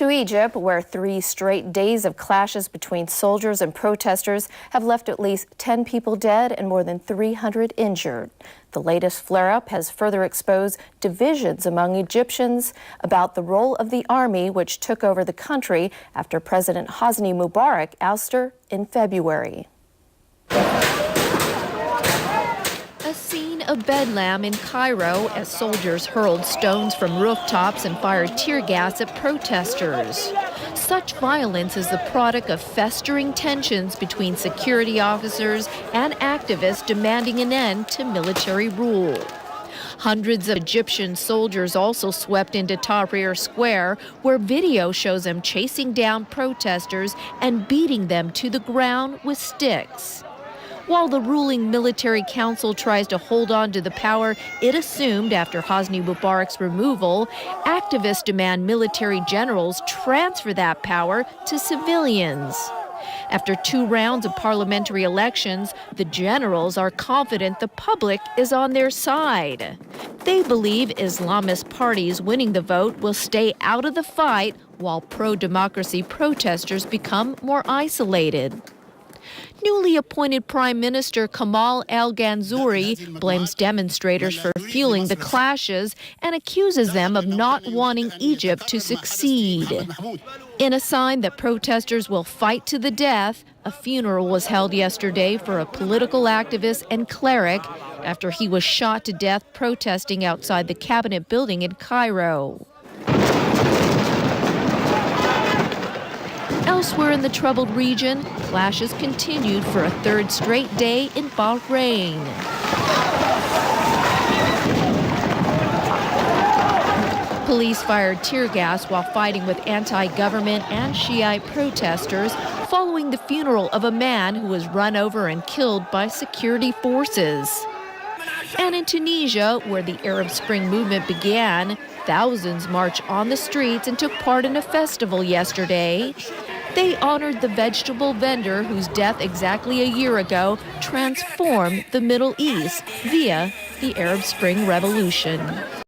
To Egypt, where 3 straight days of clashes between soldiers and protesters have left at least 10 people dead and more than 300 injured. The latest flare-up has further exposed divisions among Egyptians about the role of the army, which took over the country after President Hosni Mubarak ousted her in February. A scene of bedlam in Cairo as soldiers hurled stones from rooftops and fired tear gas at protesters. Such violence is the product of festering tensions between security officers and activists demanding an end to military rule. Hundreds of Egyptian soldiers also swept into Tahrir Square, where video shows them chasing down protesters and beating them to the ground with sticks. While the ruling military council tries to hold on to the power it assumed after Hosni Mubarak's removal, activists demand military generals transfer that power to civilians. After 2 rounds of parliamentary elections, the generals are confident the public is on their side. They believe Islamist parties winning the vote will stay out of the fight while pro-democracy protesters become more isolated. Newly appointed Prime Minister Kamal El-Ganzouri blames demonstrators for fueling the clashes and accuses them of not wanting Egypt to succeed. In a sign that protesters will fight to the death, a funeral was held yesterday for a political activist and cleric after he was shot to death protesting outside the cabinet building in Cairo. Elsewhere in the troubled region, clashes continued for a 3rd straight day in Bahrain. Police fired tear gas while fighting with anti-government and Shiite protesters following the funeral of a man who was run over and killed by security forces. And in Tunisia, where the Arab Spring movement began, thousands marched on the streets and took part in a festival yesterday. They honored the vegetable vendor whose death exactly a year ago transformed the Middle East via the Arab Spring Revolution.